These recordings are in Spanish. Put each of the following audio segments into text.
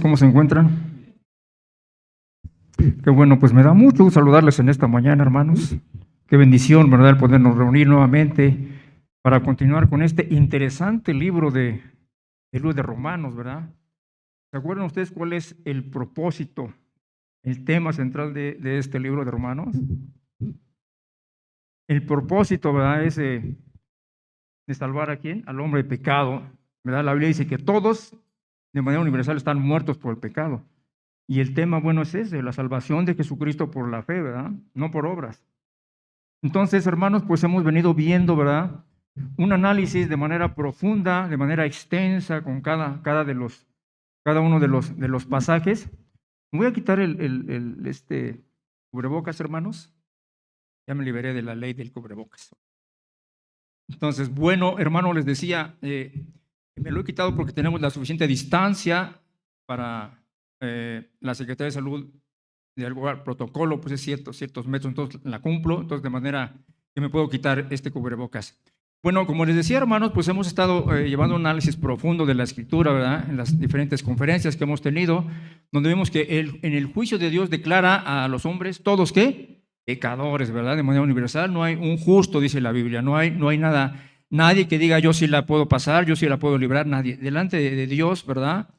tardes, ¿cómo se encuentran? Qué bueno, pues me da mucho gusto saludarles en esta mañana, hermanos. Qué bendición, ¿verdad?, el podernos reunir nuevamente para continuar con este interesante libro de Romanos, ¿verdad? ¿Se acuerdan ustedes cuál es el propósito, el tema central de este libro de Romanos? El propósito, ¿verdad?, es de salvar ¿a quién? Al hombre de pecado, ¿verdad? La Biblia dice que todos de manera universal están muertos por el pecado. Y el tema, bueno, es ese, la salvación de Jesucristo por la fe, ¿verdad? No por obras. Entonces, hermanos, pues hemos venido viendo, ¿verdad?, un análisis de manera profunda, de manera extensa, con cada uno de los pasajes. Me voy a quitar este cubrebocas, hermanos. Ya me liberé de la ley del cubrebocas. Entonces, bueno, hermano, les decía, me lo he quitado porque tenemos la suficiente distancia para la Secretaría de Salud de algún protocolo, pues es ciertos metros, entonces la cumplo, entonces de manera que me puedo quitar este cubrebocas. Bueno, como les decía, hermanos, pues hemos estado llevando un análisis profundo de la Escritura, ¿verdad?, en las diferentes conferencias que hemos tenido, donde vemos que en el juicio de Dios declara a los hombres, todos, ¿qué? Pecadores, ¿verdad? De manera universal, no hay un justo, dice la Biblia, no hay nadie que diga yo sí la puedo pasar, yo sí la puedo librar, nadie, delante de Dios, ¿verdad?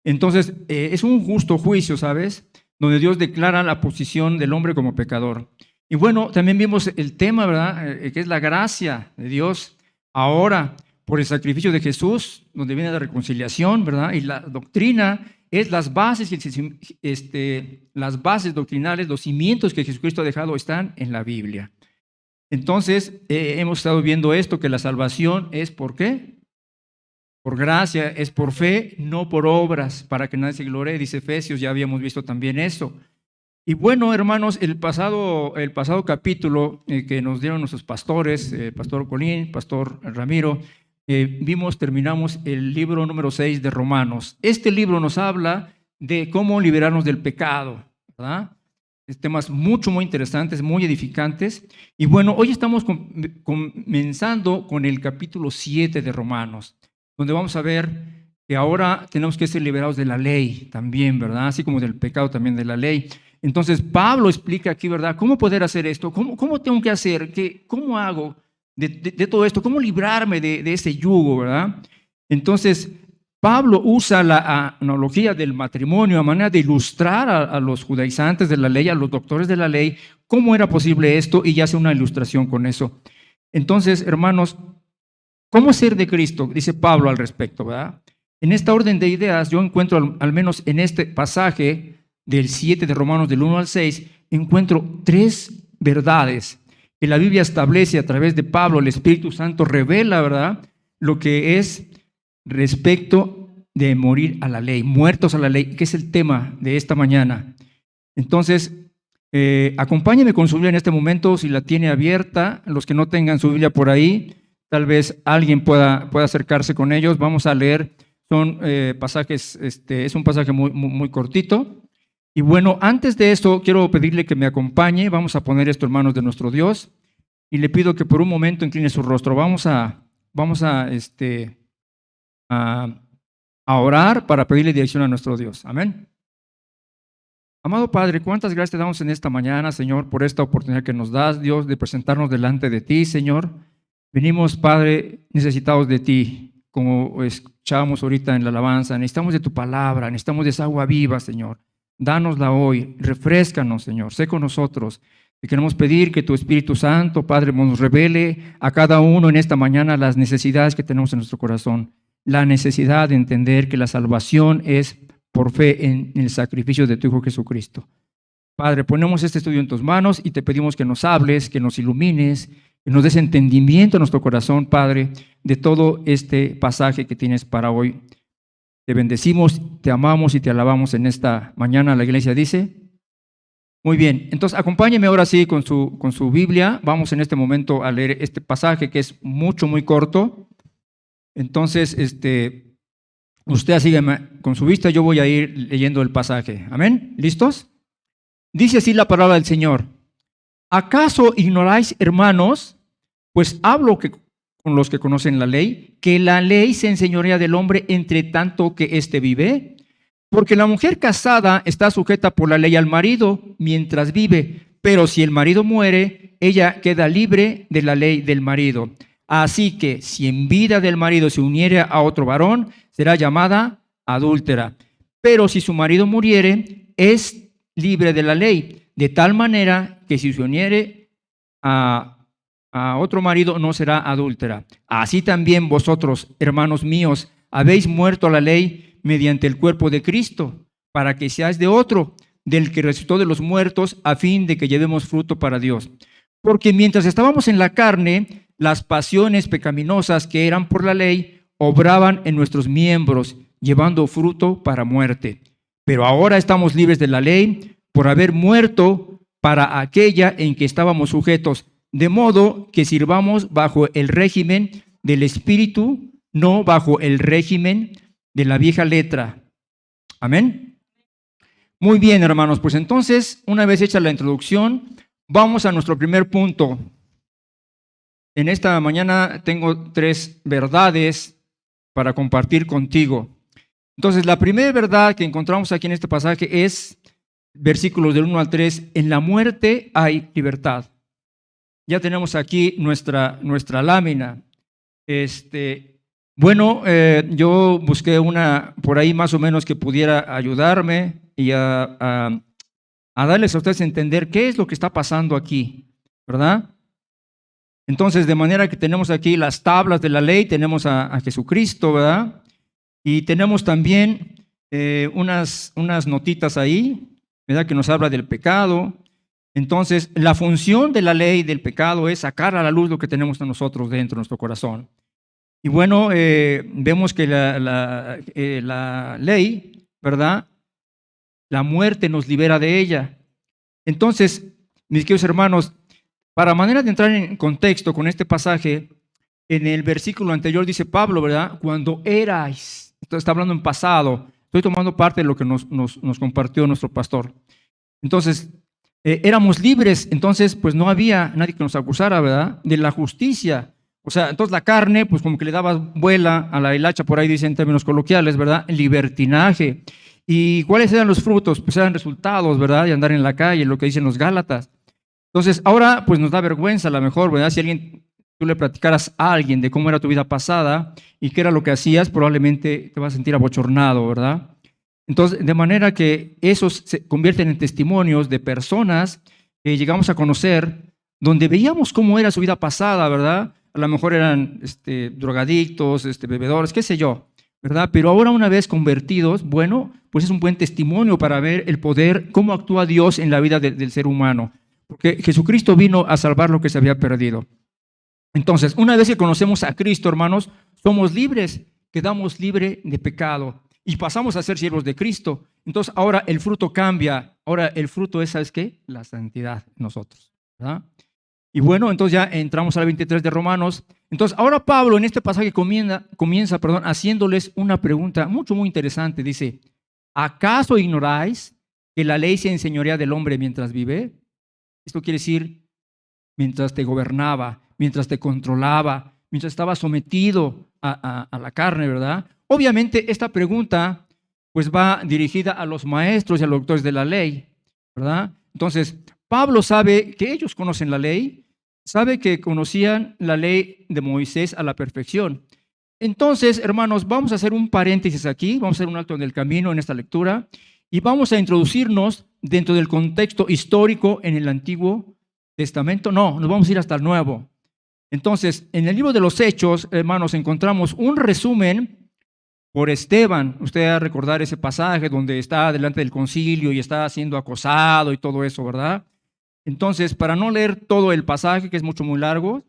Entonces, es un justo juicio, ¿sabes?, donde Dios declara la posición del hombre como pecador. Y bueno, también vimos el tema, ¿verdad?, que es la gracia de Dios ahora por el sacrificio de Jesús, donde viene la reconciliación, ¿verdad? Y la doctrina es las bases doctrinales, los cimientos que Jesucristo ha dejado están en la Biblia. Entonces, hemos estado viendo esto, que la salvación es ¿por qué? Por gracia, es por fe, no por obras, para que nadie se gloríe, dice Efesios, ya habíamos visto también eso. Y bueno, hermanos, el pasado capítulo que nos dieron nuestros pastores, Pastor Colín, Pastor Ramiro, terminamos el libro número 6 de Romanos. Este libro nos habla de cómo liberarnos del pecado, ¿verdad? Temas muy interesantes, muy edificantes. Y bueno, hoy estamos comenzando con el capítulo 7 de Romanos, donde vamos a ver que ahora tenemos que ser liberados de la ley también, ¿verdad? Así como del pecado también de la ley. Entonces, Pablo explica aquí, ¿verdad?, cómo poder hacer esto, cómo tengo que hacer, cómo hago de todo esto, cómo librarme de ese yugo, ¿verdad? Entonces, Pablo usa la analogía del matrimonio a manera de ilustrar a los judaizantes de la ley, a los doctores de la ley, cómo era posible esto, y ya hace una ilustración con eso. Entonces, hermanos, ¿cómo ser de Cristo? Dice Pablo al respecto, ¿verdad? En esta orden de ideas, yo encuentro, al menos en este pasaje del 7 de Romanos, del 1 al 6, encuentro 3 verdades que la Biblia establece a través de Pablo. El Espíritu Santo revela, ¿verdad?, lo que es respecto de morir a la ley, muertos a la ley, que es el tema de esta mañana. Entonces, acompáñenme con su Biblia en este momento, si la tiene abierta. Los que no tengan su Biblia por ahí, tal vez alguien pueda acercarse con ellos. Vamos a leer, son pasajes, es un pasaje muy cortito. Y bueno, antes de esto, quiero pedirle que me acompañe. Vamos a poner esto en manos de nuestro Dios, y le pido que por un momento incline su rostro. Vamos a orar para pedirle dirección a nuestro Dios. Amén. Amado Padre, cuántas gracias te damos en esta mañana, Señor, por esta oportunidad que nos das, Dios, de presentarnos delante de ti, Señor. Venimos, Padre, necesitados de ti, como escuchábamos ahorita en la alabanza. Necesitamos de tu palabra, necesitamos de esa agua viva, Señor. Dánosla hoy, refréscanos, Señor, sé con nosotros. Te queremos pedir que tu Espíritu Santo, Padre, nos revele a cada uno en esta mañana las necesidades que tenemos en nuestro corazón. La necesidad de entender que la salvación es por fe en el sacrificio de tu Hijo Jesucristo. Padre, ponemos este estudio en tus manos y te pedimos que nos hables, que nos ilumines, que nos des entendimiento en nuestro corazón, Padre, de todo este pasaje que tienes para hoy. Te bendecimos, te amamos y te alabamos en esta mañana. La iglesia dice, muy bien. Entonces, acompáñeme ahora sí con su Biblia. Vamos en este momento a leer este pasaje que es muy corto. Entonces, usted sigue con su vista, yo voy a ir leyendo el pasaje. ¿Amén? ¿Listos? Dice así la palabra del Señor. ¿Acaso ignoráis, hermanos? Pues hablo con los que conocen la ley, que la ley se enseñorea del hombre entre tanto que éste vive. Porque la mujer casada está sujeta por la ley al marido mientras vive, pero si el marido muere, ella queda libre de la ley del marido. Así que si en vida del marido se uniere a otro varón, será llamada adúltera. Pero si su marido muriere, es libre de la ley, de tal manera que si se uniere a otro marido, no será adúltera. Así también vosotros, hermanos míos, habéis muerto a la ley mediante el cuerpo de Cristo, para que seáis de otro, del que resucitó de los muertos, a fin de que llevemos fruto para Dios. Porque mientras estábamos en la carne, las pasiones pecaminosas que eran por la ley obraban en nuestros miembros, llevando fruto para muerte. Pero ahora estamos libres de la ley por haber muerto para aquella en que estábamos sujetos, de modo que sirvamos bajo el régimen del Espíritu, no bajo el régimen de la vieja letra. Amén. Muy bien, hermanos, pues entonces, una vez hecha la introducción, vamos a nuestro primer punto. En esta mañana tengo 3 verdades para compartir contigo. Entonces, la primera verdad que encontramos aquí en este pasaje es, versículos del 1 al 3, en la muerte hay libertad. Ya tenemos aquí nuestra lámina. Yo busqué una por ahí más o menos que pudiera ayudarme y a darles a ustedes a entender qué es lo que está pasando aquí, ¿verdad? Entonces, de manera que tenemos aquí las tablas de la ley, tenemos a Jesucristo, ¿verdad? Y tenemos también unas notitas ahí, ¿verdad? Que nos habla del pecado. Entonces, la función de la ley del pecado es sacar a la luz lo que tenemos en nosotros dentro de nuestro corazón. Y bueno, vemos que la ley, ¿verdad? La muerte nos libera de ella. Entonces, mis queridos hermanos, para manera de entrar en contexto con este pasaje, en el versículo anterior dice Pablo, ¿verdad? Cuando erais, esto está hablando en pasado, estoy tomando parte de lo que nos compartió nuestro pastor. Entonces, éramos libres, entonces pues no había nadie que nos acusara, ¿verdad? De la justicia. O sea, entonces la carne, pues como que le daba vuela a la hilacha, por ahí dicen en términos coloquiales, ¿verdad? Libertinaje. ¿Y cuáles eran los frutos? Pues eran resultados, ¿verdad? De andar en la calle, lo que dicen los Gálatas. Entonces, ahora pues nos da vergüenza a lo mejor, ¿verdad? Si tú le platicaras a alguien de cómo era tu vida pasada y qué era lo que hacías, probablemente te vas a sentir abochornado, ¿verdad? Entonces, de manera que esos se convierten en testimonios de personas que llegamos a conocer, donde veíamos cómo era su vida pasada, ¿verdad? A lo mejor eran drogadictos, bebedores, qué sé yo, ¿verdad? Pero ahora una vez convertidos, bueno, pues es un buen testimonio para ver el poder, cómo actúa Dios en la vida del ser humano. Porque Jesucristo vino a salvar lo que se había perdido. Entonces, una vez que conocemos a Cristo, hermanos, somos libres, quedamos libres de pecado y pasamos a ser siervos de Cristo. Entonces, ahora el fruto cambia. Ahora el fruto es, ¿sabes qué? La santidad en nosotros, ¿verdad? Y bueno, entonces ya entramos al 23 de Romanos. Entonces, ahora Pablo en este pasaje comienza, haciéndoles una pregunta muy interesante. Dice, ¿acaso ignoráis que la ley se enseñorea del hombre mientras vive? Esto quiere decir, mientras te gobernaba, mientras te controlaba, mientras estaba sometido a la carne, ¿verdad? Obviamente esta pregunta pues va dirigida a los maestros y a los doctores de la ley, ¿verdad? Entonces, Pablo sabe que ellos conocen la ley, sabe que conocían la ley de Moisés a la perfección. Entonces, hermanos, vamos a hacer un paréntesis aquí, vamos a hacer un alto en el camino en esta lectura y vamos a introducirnos dentro del contexto histórico en el Antiguo Testamento. No, nos vamos a ir hasta el Nuevo. Entonces, en el libro de los Hechos, hermanos, encontramos un resumen por Esteban. Usted va a recordar ese pasaje donde está delante del concilio y está siendo acosado y todo eso, ¿verdad? Entonces, para no leer todo el pasaje, que es muy largo,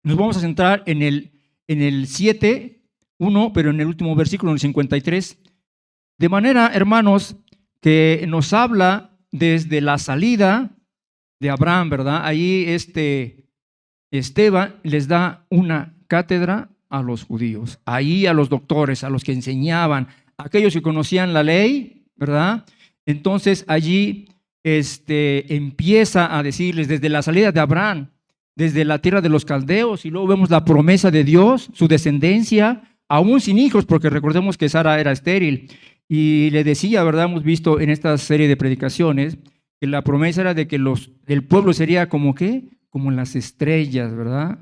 nos vamos a centrar en el 7:1, pero en el último versículo, en el 53. De manera, hermanos, que nos habla desde la salida de Abraham, ¿verdad? Ahí Esteban les da una cátedra a los judíos, ahí a los doctores, a los que enseñaban, a aquellos que conocían la ley, ¿verdad? Entonces allí empieza a decirles desde la salida de Abraham, desde la tierra de los caldeos, y luego vemos la promesa de Dios, su descendencia, aún sin hijos, porque recordemos que Sara era estéril. Y le decía, ¿verdad? Hemos visto en esta serie de predicaciones que la promesa era de que el pueblo sería como qué, como las estrellas, ¿verdad?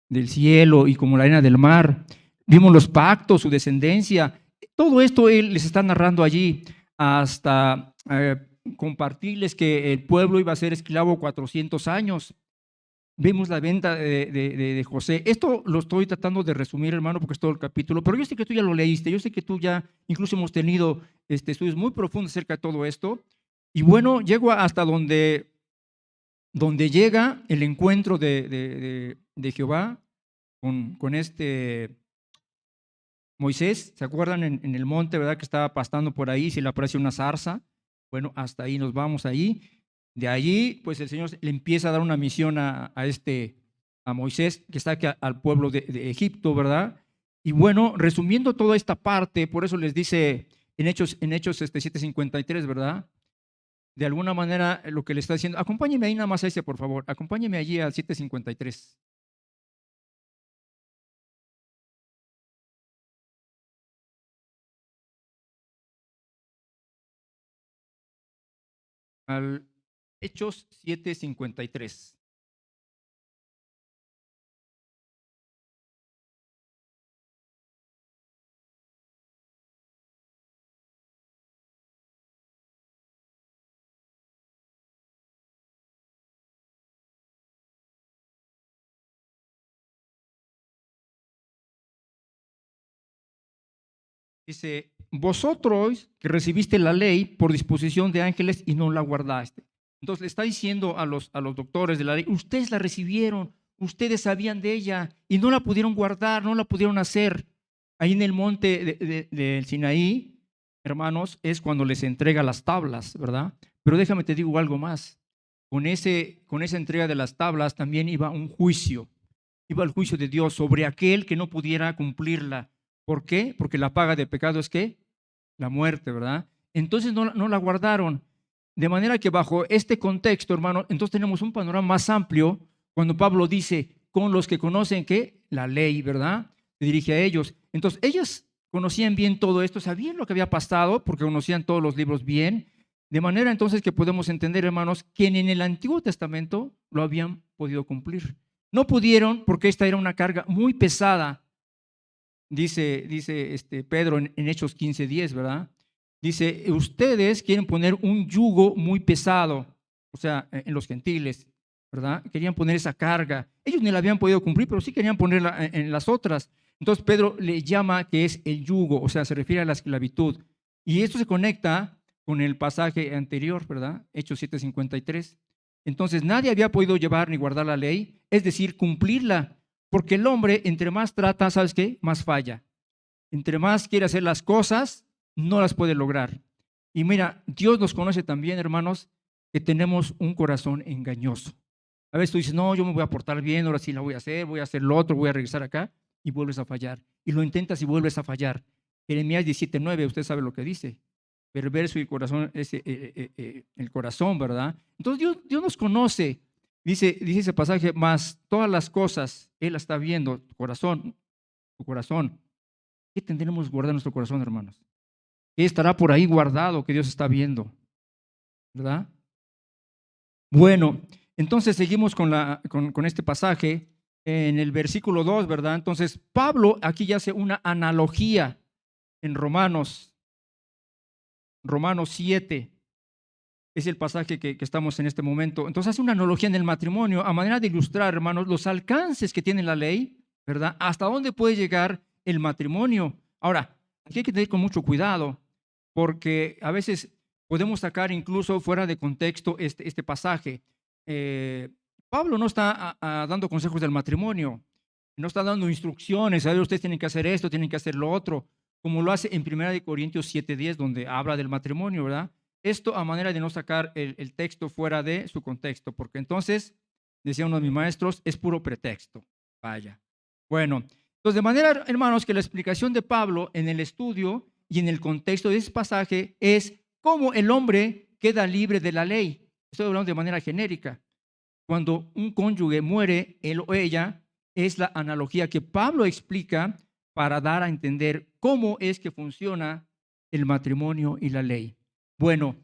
Del cielo y como la arena del mar. Vimos los pactos, su descendencia. Todo esto él les está narrando allí hasta compartirles que el pueblo iba a ser esclavo 400 años. Vimos la venta de José. Esto lo estoy tratando de resumir, hermano, porque es todo el capítulo, pero yo sé que tú ya lo leíste, yo sé que tú ya, incluso hemos tenido estudios muy profundos acerca de todo esto. Y bueno, llego hasta donde llega el encuentro de Jehová con Moisés. ¿Se acuerdan en el monte, verdad, que estaba pastando por ahí, se le aparece una zarza? Bueno, hasta ahí nos vamos ahí. De allí, pues el Señor le empieza a dar una misión a Moisés, que está aquí al pueblo de Egipto, ¿verdad? Y bueno, resumiendo toda esta parte, por eso les dice en Hechos 7:53, ¿verdad? De alguna manera lo que le está diciendo, acompáñeme ahí nada más a ese, por favor, acompáñeme allí al 7:53. Al Hechos 7:53. Dice, vosotros que recibiste la ley por disposición de ángeles y no la guardaste. Entonces le está diciendo a los doctores de la ley, ustedes la recibieron, ustedes sabían de ella y no la pudieron guardar, no la pudieron hacer. Ahí en el monte del Sinaí, hermanos, es cuando les entrega las tablas, ¿verdad? Pero déjame te digo algo más. Con esa entrega de las tablas también iba un juicio, iba el juicio de Dios sobre aquel que no pudiera cumplirla. ¿Por qué? Porque la paga de pecado es ¿qué? La muerte, ¿verdad? Entonces no la guardaron. De manera que bajo este contexto, hermano, entonces tenemos un panorama más amplio cuando Pablo dice, con los que conocen ¿qué? La ley, ¿verdad? Se dirige a ellos. Entonces, ellos conocían bien todo esto, sabían lo que había pasado, porque conocían todos los libros bien, de manera entonces que podemos entender, hermanos, que en el Antiguo Testamento lo habían podido cumplir. No pudieron porque esta era una carga muy pesada. Dice Pedro en Hechos 15:10, ¿verdad? Dice, ustedes quieren poner un yugo muy pesado, o sea, en los gentiles, ¿verdad? Querían poner esa carga. Ellos ni la habían podido cumplir, pero sí querían ponerla en las otras. Entonces Pedro le llama que es el yugo, o sea, se refiere a la esclavitud. Y esto se conecta con el pasaje anterior, ¿verdad? Hechos 7:53. Entonces nadie había podido llevar ni guardar la ley, es decir, cumplirla. Porque el hombre, entre más trata, ¿sabes qué? Más falla. Entre más quiere hacer las cosas, no las puede lograr. Y mira, Dios nos conoce también, hermanos, que tenemos un corazón engañoso. A veces tú dices, no, yo me voy a portar bien, ahora sí la voy a hacer lo otro, voy a regresar acá, y vuelves a fallar. Y lo intentas y vuelves a fallar. Jeremías 17:9, usted sabe lo que dice. Perverso y el corazón, el corazón, ¿verdad? Entonces Dios nos conoce. Dice ese pasaje, más todas las cosas, Él las está viendo, tu corazón. ¿Qué tendremos guardado en nuestro corazón, hermanos? ¿Qué estará por ahí guardado que Dios está viendo? ¿Verdad? Bueno, entonces seguimos con este pasaje en el versículo 2, ¿verdad? Entonces, Pablo aquí ya hace una analogía en Romanos 7. Es el pasaje que estamos en este momento. Entonces hace una analogía en el matrimonio a manera de ilustrar, hermanos, los alcances que tiene la ley, ¿verdad? Hasta dónde puede llegar el matrimonio. Ahora, aquí hay que tener con mucho cuidado, porque a veces podemos sacar incluso fuera de contexto este pasaje. Pablo no está dando consejos del matrimonio, no está dando instrucciones, a ver, ustedes tienen que hacer esto, tienen que hacer lo otro, como lo hace en 1 Corintios 7:10, donde habla del matrimonio, ¿verdad? Esto a manera de no sacar el texto fuera de su contexto, porque entonces, decía uno de mis maestros, es puro pretexto. Vaya. Bueno, entonces de manera, hermanos, que la explicación de Pablo en el estudio y en el contexto de ese pasaje es cómo el hombre queda libre de la ley. Estoy hablando de manera genérica. Cuando un cónyuge muere, él o ella, es la analogía que Pablo explica para dar a entender cómo es que funciona el matrimonio y la ley? Bueno,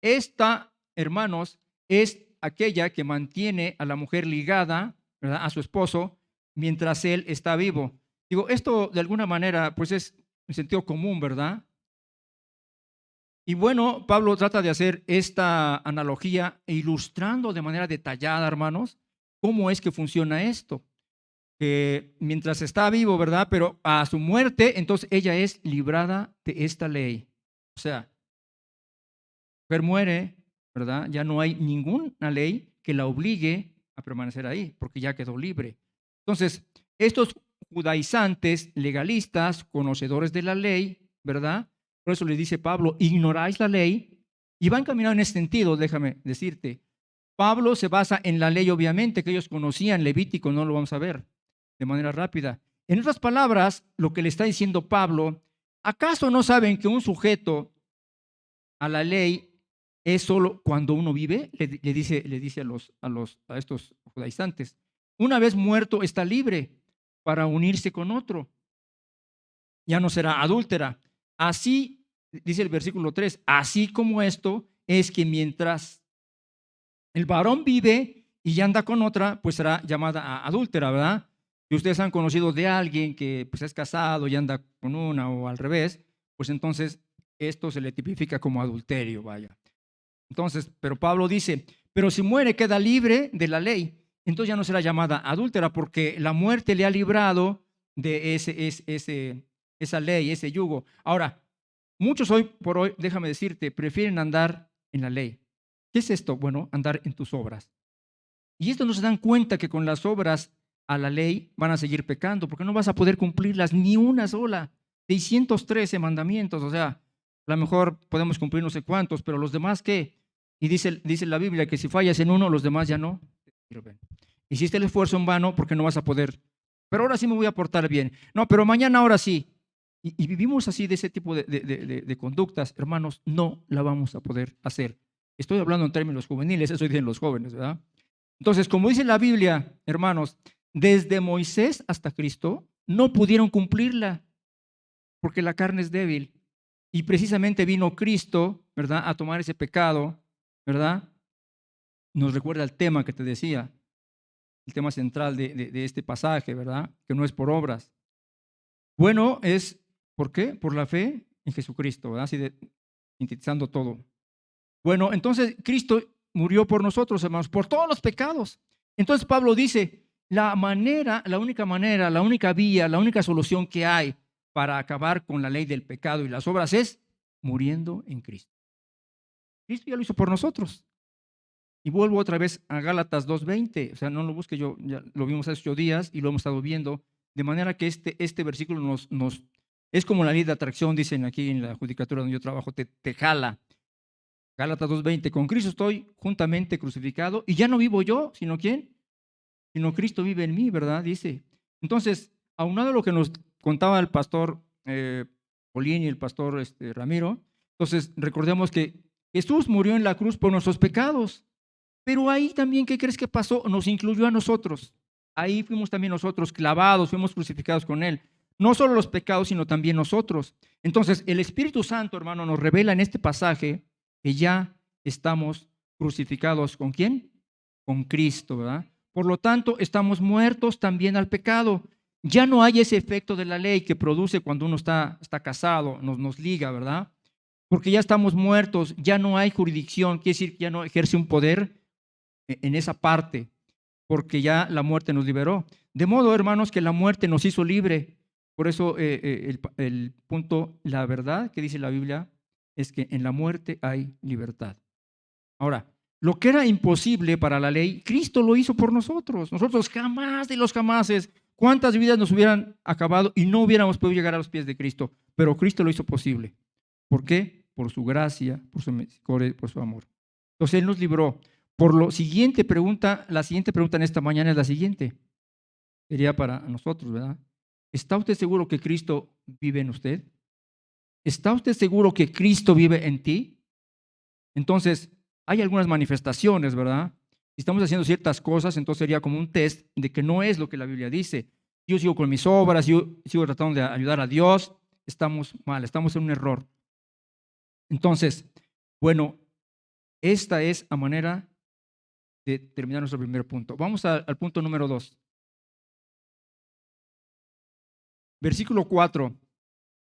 esta, hermanos, es aquella que mantiene a la mujer ligada, ¿verdad?, a su esposo mientras él está vivo. Digo, esto de alguna manera, pues es en sentido común, ¿verdad? Y bueno, Pablo trata de hacer esta analogía e ilustrando de manera detallada, hermanos, cómo es que funciona esto. Que mientras está vivo, ¿verdad? Pero a su muerte, entonces ella es librada de esta ley. O sea, mujer muere, ¿verdad? Ya no hay ninguna ley que la obligue a permanecer ahí, porque ya quedó libre. Entonces, estos judaizantes, legalistas, conocedores de la ley, ¿verdad? Por eso le dice Pablo, ignoráis la ley y van caminando en ese sentido, déjame decirte. Pablo se basa en la ley, obviamente, que ellos conocían, Levítico, no lo vamos a ver de manera rápida. En otras palabras, lo que le está diciendo Pablo, ¿acaso no saben que un sujeto a la ley es solo cuando uno vive? Le dice a estos judaizantes. Una vez muerto está libre para unirse con otro. Ya no será adúltera. Así, dice el versículo 3, así como esto es que mientras el varón vive y ya anda con otra, pues será llamada adúltera, ¿verdad? Si ustedes han conocido de alguien que pues, es casado y anda con una o al revés, pues entonces esto se le tipifica como adulterio, vaya. Entonces, pero Pablo dice, pero si muere queda libre de la ley, entonces ya no será llamada adúltera porque la muerte le ha librado de esa ley, ese yugo. Ahora, muchos hoy por hoy, déjame decirte, prefieren andar en la ley. ¿Qué es esto? Bueno, andar en tus obras. Y esto no se dan cuenta que con las obras a la ley van a seguir pecando, porque no vas a poder cumplirlas ni una sola. 613 mandamientos, o sea, a lo mejor podemos cumplir no sé cuántos, pero los demás, ¿qué? Y dice la Biblia que si fallas en uno, los demás ya no sirven. Hiciste el esfuerzo en vano porque no vas a poder. Pero ahora sí me voy a portar bien. No, pero mañana ahora sí. Y vivimos así de ese tipo de conductas, hermanos, no la vamos a poder hacer. Estoy hablando en términos juveniles, eso dicen los jóvenes, ¿verdad? Entonces, como dice la Biblia, hermanos, desde Moisés hasta Cristo no pudieron cumplirla porque la carne es débil. Y precisamente vino Cristo, ¿verdad?, a tomar ese pecado, ¿verdad? Nos recuerda el tema que te decía, el tema central de este pasaje, ¿verdad? Que no es por obras. Bueno, es, ¿por qué? Por la fe en Jesucristo, ¿verdad? Así sintetizando todo. Bueno, entonces Cristo murió por nosotros, hermanos, por todos los pecados. Entonces Pablo dice, la única manera, la única vía, la única solución que hay para acabar con la ley del pecado y las obras es muriendo en Cristo. Cristo ya lo hizo por nosotros. Y vuelvo otra vez a Gálatas 2:20, o sea, no lo busque yo, ya lo vimos hace 8 días y lo hemos estado viendo, de manera que este versículo es como la ley de atracción, dicen aquí en la judicatura donde yo trabajo, te jala. Gálatas 2:20, con Cristo estoy juntamente crucificado y ya no vivo yo, sino ¿quién? Sino Cristo vive en mí, ¿verdad? Dice. Entonces, aunado a lo que nos contaba el pastor Polín y el pastor Ramiro, entonces recordemos que Jesús murió en la cruz por nuestros pecados, pero ahí también, ¿qué crees que pasó? Nos incluyó a nosotros. Ahí fuimos también nosotros clavados, fuimos crucificados con Él. No solo los pecados, sino también nosotros. Entonces, el Espíritu Santo, hermano, nos revela en este pasaje que ya estamos crucificados. ¿Con quién? Con Cristo, ¿verdad? Por lo tanto, estamos muertos también al pecado. Ya no hay ese efecto de la ley que produce cuando uno está casado, nos liga, ¿verdad? Porque ya estamos muertos, ya no hay jurisdicción, quiere decir que ya no ejerce un poder en esa parte, porque ya la muerte nos liberó. De modo, hermanos, que la muerte nos hizo libre. Por eso el punto, la verdad que dice la Biblia es que en la muerte hay libertad. Ahora, lo que era imposible para la ley, Cristo lo hizo por nosotros. Nosotros jamás de los jamases, ¿cuántas vidas nos hubieran acabado y no hubiéramos podido llegar a los pies de Cristo? Pero Cristo lo hizo posible. ¿Por qué? Por su gracia, por su misericordia, por su amor. Entonces Él nos libró. Por lo siguiente pregunta, la siguiente pregunta en esta mañana es la siguiente. Sería para nosotros, ¿verdad? ¿Está usted seguro que Cristo vive en usted? ¿Está usted seguro que Cristo vive en ti? Entonces, hay algunas manifestaciones, ¿verdad? Si estamos haciendo ciertas cosas, entonces sería como un test de que no es lo que la Biblia dice. Yo sigo con mis obras, yo sigo tratando de ayudar a Dios, estamos mal, estamos en un error. Entonces, bueno, esta es a manera de terminar nuestro primer punto. Vamos al punto número 2. Versículo 4.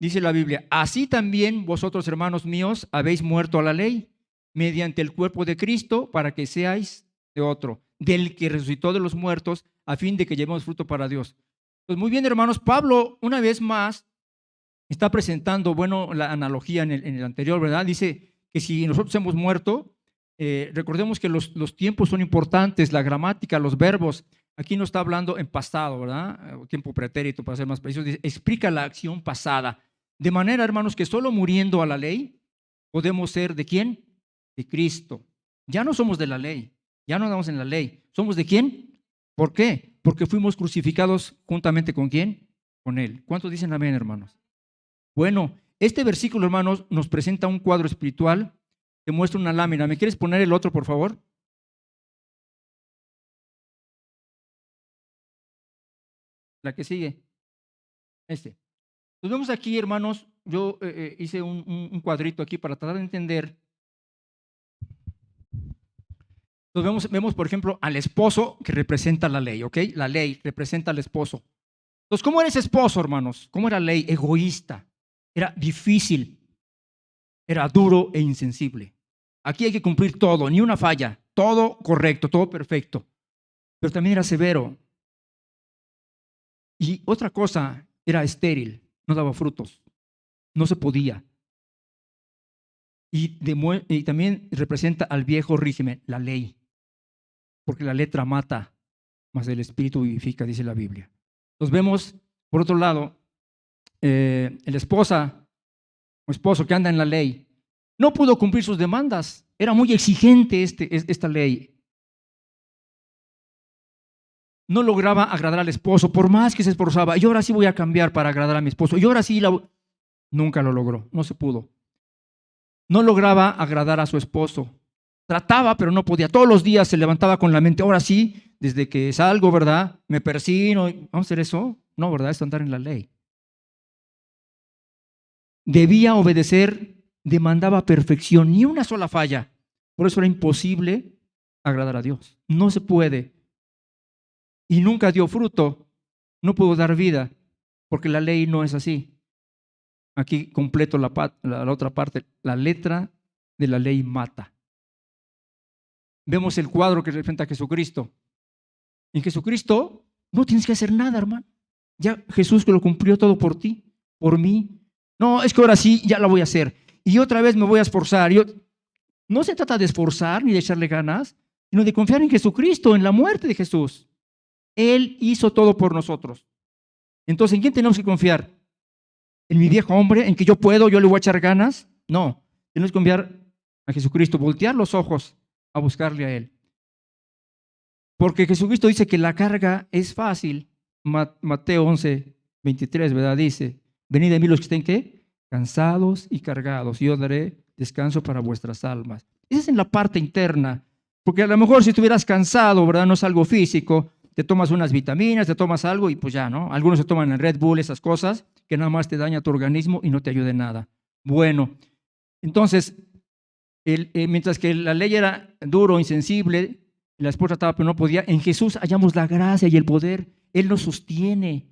Dice la Biblia: así también vosotros, hermanos míos, habéis muerto a la ley mediante el cuerpo de Cristo, para que seáis de otro, del que resucitó de los muertos, a fin de que llevemos fruto para Dios. Pues muy bien, hermanos, Pablo una vez más está presentando, bueno, la analogía en el anterior, ¿verdad? Dice que si nosotros hemos muerto, recordemos que los tiempos son importantes, la gramática, los verbos. Aquí no está hablando en pasado, ¿verdad? O tiempo pretérito, para ser más preciso. Dice, explica la acción pasada. De manera, hermanos, que solo muriendo a la ley podemos ser ¿de quién? De Cristo. Ya no somos de la ley, ya no andamos en la ley. ¿Somos de quién? ¿Por qué? Porque fuimos crucificados juntamente con ¿quién? Con Él. ¿Cuántos dicen amén, hermanos? Bueno, este versículo, hermanos, nos presenta un cuadro espiritual que muestra una lámina. ¿Me quieres poner el otro, por favor? La que sigue. Este. Pues vemos aquí, hermanos, yo hice un cuadrito aquí para tratar de entender. Entonces vemos, por ejemplo, al esposo que representa la ley, ¿ok? La ley representa al esposo. Entonces, ¿cómo era ese esposo, hermanos? ¿Cómo era la ley? Egoísta. Era difícil. Era duro e insensible. Aquí hay que cumplir todo, ni una falla. Todo correcto, todo perfecto. Pero también era severo. Y otra cosa, era estéril. No daba frutos. No se podía. Y también representa al viejo régimen, la ley. Porque la letra mata, mas el espíritu vivifica, dice la Biblia. Entonces vemos, por otro lado, el esposo que anda en la ley, no pudo cumplir sus demandas. Era muy exigente esta ley. No lograba agradar al esposo, por más que se esforzaba. Y ahora sí voy a cambiar para agradar a mi esposo. Y ahora sí, nunca lo logró, no se pudo. No lograba agradar a su esposo. Trataba, pero no podía. Todos los días se levantaba con la mente, ahora sí, desde que salgo, ¿verdad? Me persino. ¿Vamos a hacer eso? No, ¿verdad? Es andar en la ley. Debía obedecer, demandaba perfección, ni una sola falla. Por eso era imposible agradar a Dios. No se puede. Y nunca dio fruto. No pudo dar vida, porque la ley no es así. Aquí completo la otra parte. La letra de la ley mata. Vemos el cuadro que representa a Jesucristo. En Jesucristo no tienes que hacer nada, hermano. Ya Jesús que lo cumplió todo por ti, por mí. No, es que ahora sí, ya la voy a hacer. Y otra vez me voy a esforzar. No se trata de esforzar ni de echarle ganas, sino de confiar en Jesucristo, en la muerte de Jesús. Él hizo todo por nosotros. Entonces, ¿en quién tenemos que confiar? ¿En mi viejo hombre? ¿En que yo puedo, yo le voy a echar ganas? No, tenemos que confiar a Jesucristo, voltear los ojos a buscarle a Él. Porque Jesucristo dice que la carga es fácil. Mateo 11:23, ¿verdad? Dice, venid de mí los que estén, ¿qué? Cansados y cargados, y yo daré descanso para vuestras almas. Esa es en la parte interna. Porque a lo mejor si estuvieras cansado, ¿verdad? No es algo físico, te tomas unas vitaminas, te tomas algo y pues ya, ¿no? Algunos se toman el Red Bull, esas cosas, que nada más te daña tu organismo y no te ayuda en nada. Bueno, entonces, mientras que la ley era duro, insensible, la esposa estaba pero no podía, en Jesús hallamos la gracia y el poder. Él nos sostiene.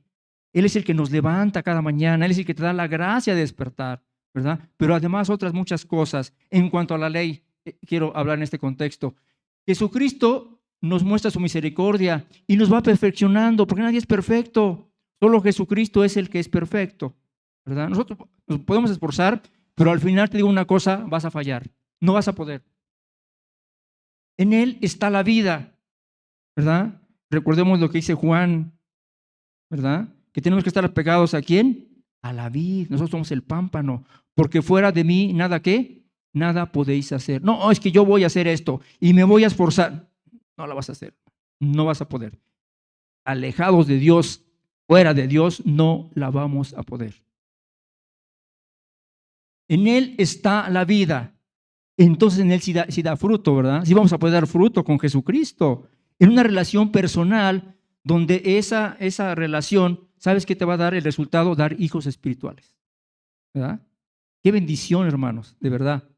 Él es el que nos levanta cada mañana. Él es el que te da la gracia de despertar, ¿verdad? Pero además otras muchas cosas. En cuanto a la ley, quiero hablar en este contexto. Jesucristo nos muestra su misericordia y nos va perfeccionando, porque nadie es perfecto. Solo Jesucristo es el que es perfecto, ¿verdad? Nosotros nos podemos esforzar, pero al final te digo una cosa, vas a fallar. No vas a poder. En Él está la vida, ¿verdad? Recordemos lo que dice Juan, ¿verdad? Que tenemos que estar apegados ¿a quién? A la vid. Nosotros somos el pámpano. Porque fuera de mí, ¿nada qué? Nada podéis hacer. No, es que yo voy a hacer esto y me voy a esforzar. No la vas a hacer. No vas a poder. Alejados de Dios, fuera de Dios, no la vamos a poder. En Él está la vida. Entonces en Él sí da fruto, ¿verdad? Sí vamos a poder dar fruto con Jesucristo. En una relación personal donde esa relación, ¿sabes qué te va a dar el resultado? Dar hijos espirituales, ¿verdad? Qué bendición, hermanos, de verdad.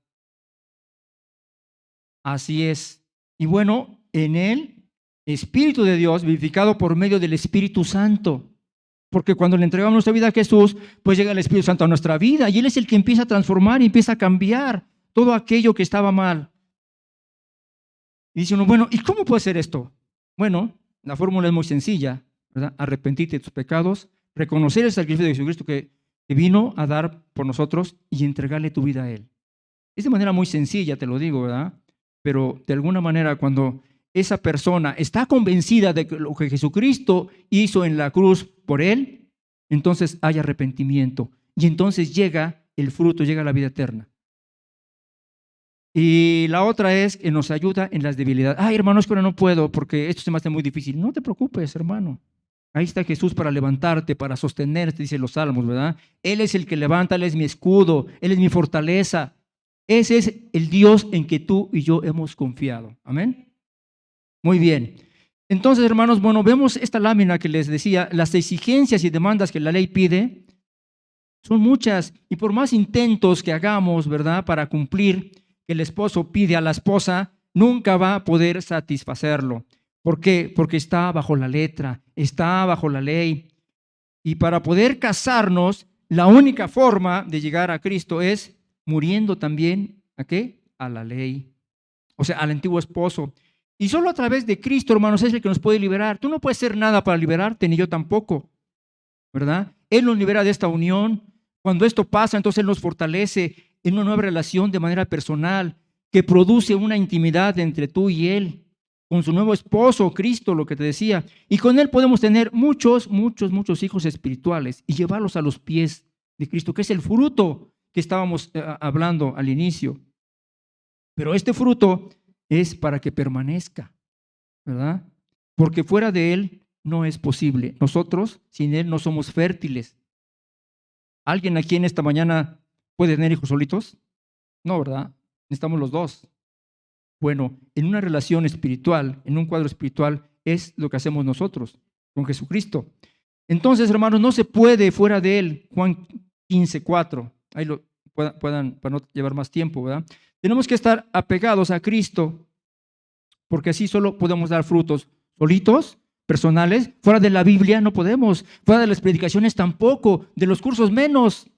Así es. Y bueno, en el Espíritu de Dios, vivificado por medio del Espíritu Santo. Porque cuando le entregamos nuestra vida a Jesús, pues llega el Espíritu Santo a nuestra vida y Él es el que empieza a transformar y empieza a cambiar todo aquello que estaba mal. Y dice uno, bueno, ¿y cómo puede ser esto? Bueno, la fórmula es muy sencilla, ¿verdad? Arrepentirte de tus pecados, reconocer el sacrificio de Jesucristo que vino a dar por nosotros y entregarle tu vida a Él. Es de manera muy sencilla, te lo digo, ¿verdad? Pero de alguna manera cuando esa persona está convencida de que lo que Jesucristo hizo en la cruz por él, entonces hay arrepentimiento y entonces llega el fruto, llega la vida eterna. Y la otra es que nos ayuda en las debilidades. Ay, hermano, es que ahora no puedo porque esto se me hace muy difícil. No te preocupes, hermano. Ahí está Jesús para levantarte, para sostenerte, dicen los salmos, ¿verdad? Él es el que levanta, Él es mi escudo, Él es mi fortaleza. Ese es el Dios en que tú y yo hemos confiado. Amén. Muy bien. Entonces, hermanos, bueno, vemos esta lámina que les decía, las exigencias y demandas que la ley pide son muchas y por más intentos que hagamos, ¿verdad?, para cumplir que el esposo pide a la esposa, nunca va a poder satisfacerlo. ¿Por qué? Porque está bajo la letra, está bajo la ley. Y para poder casarnos, la única forma de llegar a Cristo es muriendo también, ¿a qué? A la ley, o sea, al antiguo esposo. Y solo a través de Cristo, hermanos, es el que nos puede liberar. Tú no puedes hacer nada para liberarte, ni yo tampoco, ¿verdad? Él nos libera de esta unión. Cuando esto pasa, entonces Él nos fortalece en una nueva relación de manera personal que produce una intimidad entre tú y Él, con su nuevo esposo, Cristo, lo que te decía. Y con Él podemos tener muchos hijos espirituales y llevarlos a los pies de Cristo, que es el fruto que estábamos hablando al inicio. Pero este fruto es para que permanezca, ¿verdad? Porque fuera de Él no es posible. Nosotros sin Él no somos fértiles. ¿Alguien aquí en esta mañana puede tener hijos solitos? No, ¿verdad? Necesitamos los dos. Bueno, en una relación espiritual, en un cuadro espiritual, es lo que hacemos nosotros con Jesucristo. Entonces, hermanos, no se puede fuera de Él. Juan 15:4. Ahí lo puedan, para no llevar más tiempo, ¿verdad? Tenemos que estar apegados a Cristo, porque así solo podemos dar frutos solitos, personales. Fuera de la Biblia no podemos, fuera de las predicaciones tampoco, de los cursos menos.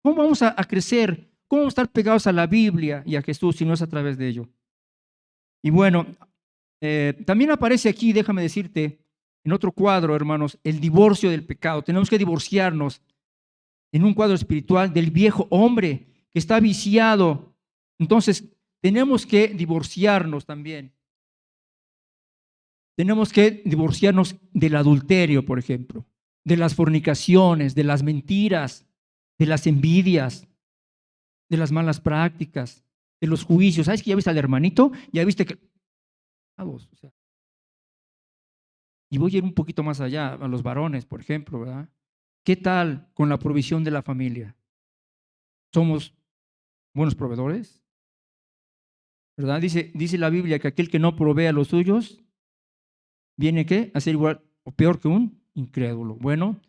¿Cómo vamos a crecer? ¿Cómo vamos a estar pegados a la Biblia y a Jesús si no es a través de ello? Y bueno, también aparece aquí, déjame decirte, en otro cuadro, hermanos, el divorcio del pecado. Tenemos que divorciarnos en un cuadro espiritual del viejo hombre que está viciado. Entonces, tenemos que divorciarnos también. Tenemos que divorciarnos del adulterio, por ejemplo, de las fornicaciones, de las mentiras, de las envidias, de las malas prácticas, de los juicios. ¿Sabes que ya viste al hermanito? Ya viste que... Y voy a ir un poquito más allá, a los varones, por ejemplo, ¿verdad? ¿Qué tal con la provisión de la familia? ¿Somos buenos proveedores? ¿Verdad? Dice la Biblia que aquel que no provee a los suyos, ¿viene qué? A ser igual o peor que un incrédulo. Bueno,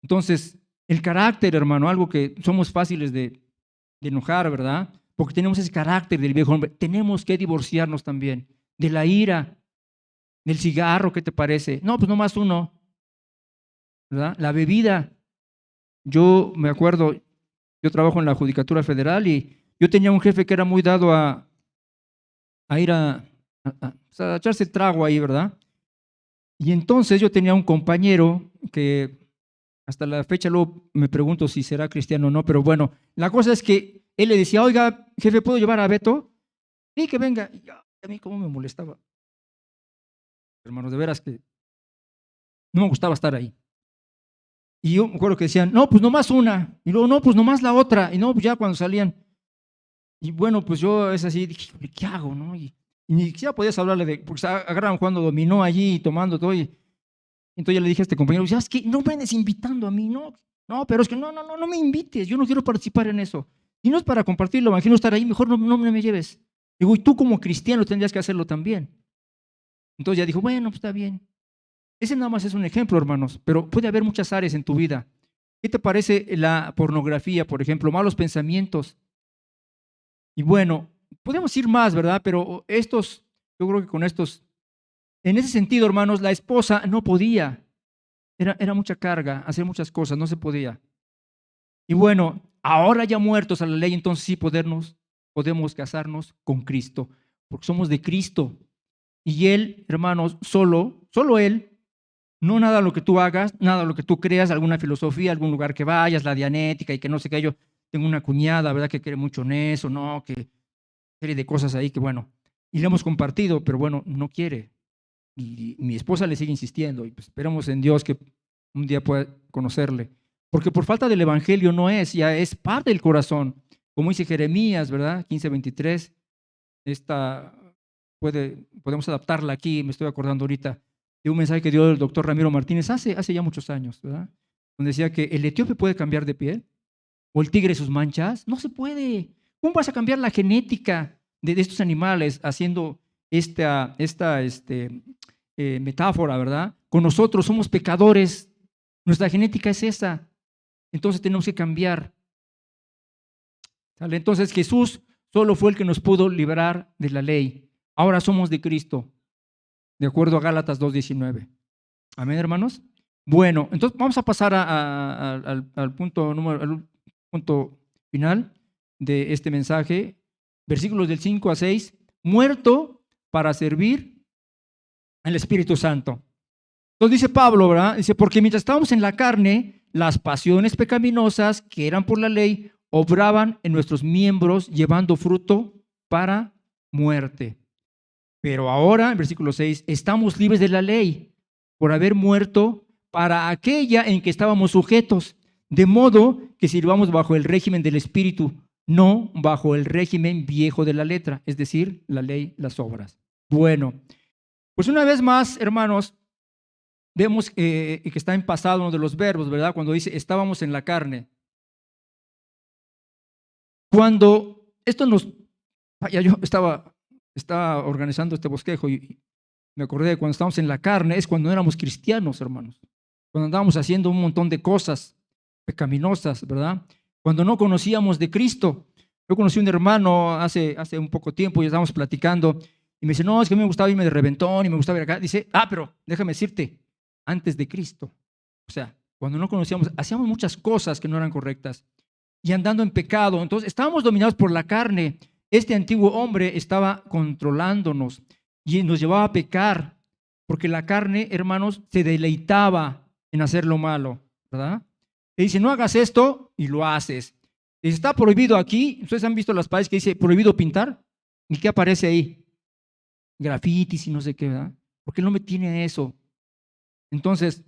entonces, el carácter, hermano, algo que somos fáciles de enojar, ¿verdad? Porque tenemos ese carácter del viejo hombre. Tenemos que divorciarnos también de la ira, del cigarro, ¿qué te parece? No, pues nomás uno, ¿verdad? La bebida. Yo me acuerdo, yo trabajo en la Judicatura Federal y yo tenía un jefe que era muy dado a ir a echarse el trago ahí, ¿verdad? Y entonces yo tenía un compañero que hasta la fecha luego me pregunto si será cristiano o no, pero bueno, la cosa es que él le decía, oiga, jefe, ¿puedo llevar a Beto? Sí, que venga. Y a mí cómo me molestaba. Hermanos, de veras que no me gustaba estar ahí. Y yo me acuerdo que decían, no, pues nomás una. Y luego, no, pues nomás la otra. Y no, pues ya cuando salían. Y bueno, pues yo es así, dije, ¿qué hago, no? Y ni siquiera podías hablarle de, porque se agarraban jugando dominó allí, tomando todo. Y entonces yo le dije a este compañero, ¿sabes qué? No me andes invitando a mí, no. No, pero es que no me invites. Yo no quiero participar en eso. Y no es para compartir el evangelio, estar ahí, mejor no me lleves. Digo, y tú como cristiano tendrías que hacerlo también. Entonces ya dijo, bueno, pues está bien. Ese nada más es un ejemplo, hermanos, pero puede haber muchas áreas en tu vida ¿Qué te parece la pornografía, por ejemplo, malos pensamientos? Y bueno, podemos ir más, ¿verdad? Pero yo creo que con estos, en ese sentido, hermanos, la esposa no podía. Era mucha carga, hacer muchas cosas, no se podía. Y bueno, ahora ya muertos a la ley, entonces sí podemos casarnos con Cristo, porque somos de Cristo. Y Él, hermanos, solo Él, no nada lo que tú hagas, nada lo que tú creas, alguna filosofía, algún lugar que vayas, la dianética y que no sé qué. Yo tengo una cuñada, ¿verdad?, que cree mucho en eso, ¿no? Que serie de cosas ahí que, bueno, y le hemos compartido, pero bueno, no quiere. Y mi esposa le sigue insistiendo y pues esperamos en Dios que un día pueda conocerle. Porque por falta del evangelio no es, ya es parte del corazón. Como dice Jeremías, ¿verdad? 15:23. Esta podemos adaptarla aquí, me estoy acordando ahorita de un mensaje que dio el doctor Ramiro Martínez hace ya muchos años, ¿verdad? Donde decía que el etíope puede cambiar de piel o el tigre sus manchas. No se puede. ¿Cómo vas a cambiar la genética de estos animales haciendo esta metáfora, ¿verdad? Con nosotros somos pecadores, nuestra genética es esa, entonces tenemos que cambiar. ¿Sale? Entonces Jesús solo fue el que nos pudo liberar de la ley. Ahora somos de Cristo, de acuerdo a Gálatas 2:19. Amén, hermanos. Bueno, entonces vamos a pasar al punto final de este mensaje, versículos del 5 a 6, muerto para servir al Espíritu Santo. Entonces dice Pablo, ¿verdad? Dice, porque mientras estábamos en la carne, las pasiones pecaminosas que eran por la ley obraban en nuestros miembros, llevando fruto para muerte. Pero ahora, en versículo 6, estamos libres de la ley por haber muerto para aquella en que estábamos sujetos, de modo que sirvamos bajo el régimen del Espíritu, no bajo el régimen viejo de la letra, es decir, la ley, las obras. Bueno, pues una vez más, hermanos, vemos que está en pasado uno de los verbos, ¿verdad? Cuando dice, estábamos en la carne. Cuando esto yo estaba organizando este bosquejo y me acordé de cuando estábamos en la carne, es cuando no éramos cristianos, hermanos. Cuando andábamos haciendo un montón de cosas pecaminosas, ¿verdad? Cuando no conocíamos de Cristo. Yo conocí un hermano hace un poco tiempo y estábamos platicando y me dice, no, es que a mí me gustaba irme de reventón y me gustaba ir acá. Dice, pero déjame decirte, antes de Cristo. O sea, cuando no conocíamos, hacíamos muchas cosas que no eran correctas y andando en pecado. Entonces, estábamos dominados por la carne. Este antiguo hombre estaba controlándonos y nos llevaba a pecar, porque la carne, hermanos, se deleitaba en hacer lo malo, ¿verdad? Y dice, no hagas esto y lo haces. Dice, está prohibido aquí. Ustedes han visto las paredes que dice prohibido pintar. ¿Y qué aparece ahí? Grafitis y no sé qué, ¿verdad? Porque no me tiene eso. Entonces,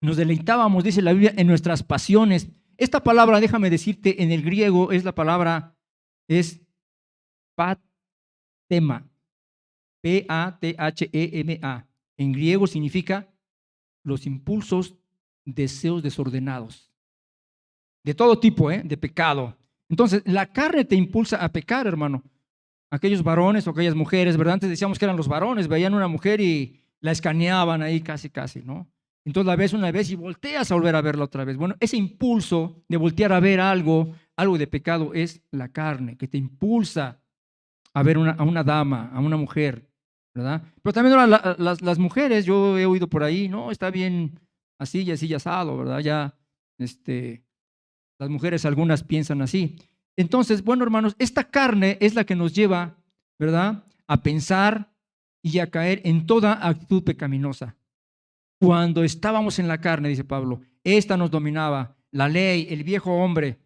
nos deleitábamos, dice la Biblia, en nuestras pasiones. Esta palabra, déjame decirte, en el griego es es pathema, P-A-T-H-E-M-A. En griego significa los impulsos, deseos desordenados, de todo tipo, de pecado. Entonces, la carne te impulsa a pecar, hermano. Aquellos varones o aquellas mujeres, ¿verdad? Antes decíamos que eran los varones, veían una mujer y la escaneaban ahí casi, ¿no? Entonces la ves una vez y volteas a volver a verla otra vez. Bueno, ese impulso de voltear a ver algo de pecado es la carne, que te impulsa a ver a una dama, a una mujer, ¿verdad? Pero también ahora las mujeres, yo he oído por ahí, no, está bien así y así y asado, ¿verdad? Ya, las mujeres algunas piensan así. Entonces, bueno, hermanos, esta carne es la que nos lleva, ¿verdad?, a pensar y a caer en toda actitud pecaminosa. Cuando estábamos en la carne, dice Pablo, esta nos dominaba, la ley, el viejo hombre,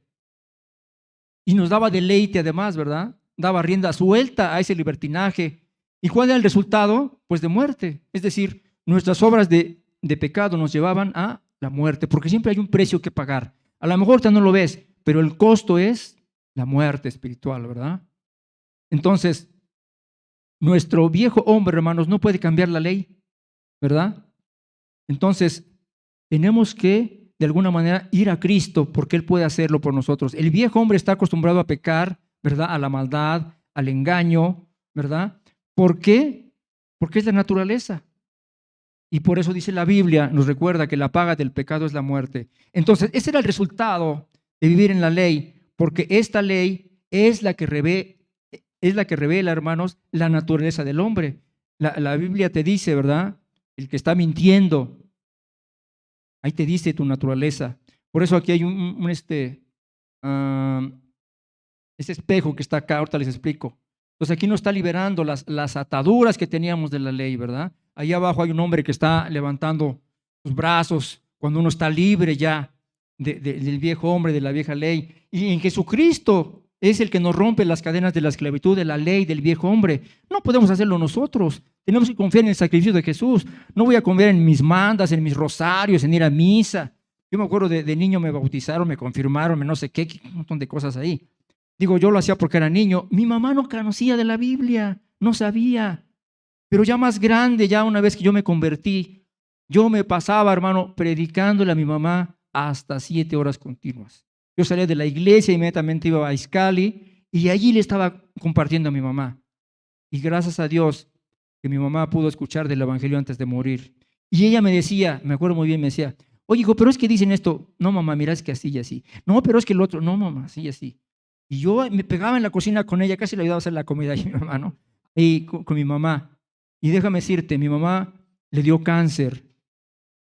y nos daba deleite además, ¿verdad? Daba rienda suelta a ese libertinaje. ¿Y cuál era el resultado? Pues de muerte. Es decir, nuestras obras de pecado nos llevaban a la muerte, porque siempre hay un precio que pagar. A lo mejor ya no lo ves, pero el costo es la muerte espiritual, ¿verdad? Entonces, nuestro viejo hombre, hermanos, no puede cambiar la ley, ¿verdad? Entonces, tenemos que, de alguna manera, ir a Cristo porque Él puede hacerlo por nosotros. El viejo hombre está acostumbrado a pecar, ¿verdad? A la maldad, al engaño, ¿verdad? ¿Por qué? Porque es la naturaleza. Y por eso dice la Biblia, nos recuerda que la paga del pecado es la muerte. Entonces, ese era el resultado de vivir en la ley, porque esta ley es la que revela, hermanos, la naturaleza del hombre. La Biblia te dice, ¿verdad? El que está mintiendo, ahí te dice tu naturaleza. Por eso aquí hay ese espejo que está acá, ahorita les explico. Entonces aquí nos está liberando las ataduras que teníamos de la ley, ¿verdad? Ahí abajo hay un hombre que está levantando sus brazos cuando uno está libre ya del viejo hombre, de la vieja ley. Y en Jesucristo es el que nos rompe las cadenas de la esclavitud, de la ley, del viejo hombre. No podemos hacerlo nosotros. Tenemos que confiar en el sacrificio de Jesús. No voy a confiar en mis mandas, en mis rosarios, en ir a misa. Yo me acuerdo de niño me bautizaron, me confirmaron, me no sé qué, un montón de cosas ahí. Digo, yo lo hacía porque era niño. Mi mamá no conocía de la Biblia, no sabía. Pero ya más grande, ya una vez que yo me convertí, yo me pasaba, hermano, predicándole a mi mamá hasta 7 horas continuas. Yo salía de la iglesia, inmediatamente iba a Iscali y allí le estaba compartiendo a mi mamá. Y gracias a Dios que mi mamá pudo escuchar del evangelio antes de morir. Y ella me decía, me acuerdo muy bien, me decía, oye, hijo, pero es que dicen esto. No, mamá, mira, es que así y así. No, pero es que el otro. No, mamá, así y así. Y yo me pegaba en la cocina con ella, casi le ayudaba a hacer la comida y mi mamá, ¿no? Y con mi mamá. Y déjame decirte, mi mamá le dio cáncer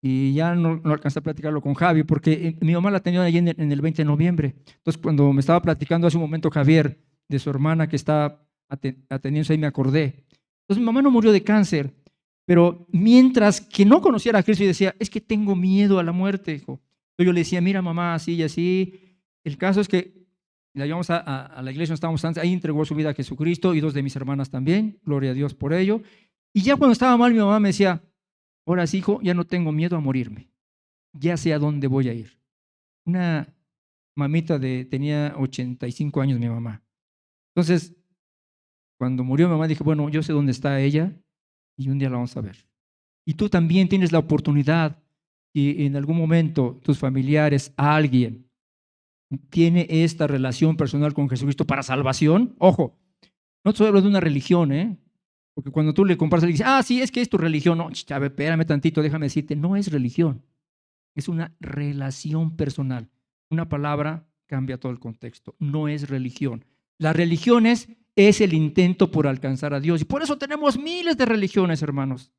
y ya no alcancé a platicarlo con Javi porque mi mamá la tenía allí en el 20 de noviembre. Entonces, cuando me estaba platicando hace un momento Javier de su hermana que está atendiendo ahí, me acordé. Entonces, mi mamá no murió de cáncer, pero mientras que no conociera a Cristo y decía, es que tengo miedo a la muerte, hijo. Entonces yo le decía, mira mamá, así y así. El caso es que la llevamos a la iglesia donde estábamos antes, ahí entregó su vida a Jesucristo y 2 de mis hermanas también, gloria a Dios por ello. Y ya cuando estaba mal, mi mamá me decía, ahora sí, hijo, ya no tengo miedo a morirme, ya sé a dónde voy a ir. Una mamita tenía 85 años mi mamá. Entonces, cuando murió mi mamá, dije, bueno, yo sé dónde está ella y un día la vamos a ver. Y tú también tienes la oportunidad y en algún momento tus familiares, alguien, tiene esta relación personal con Jesucristo para salvación. Ojo, no estoy hablando de una religión, ¿eh? Porque cuando tú le compartes, le dices, sí, es que es tu religión. No, chave, espérame tantito, déjame decirte, no es religión, es una relación personal. Una palabra cambia todo el contexto, no es religión. La religión es el intento por alcanzar a Dios. Y por eso tenemos miles de religiones, hermanos.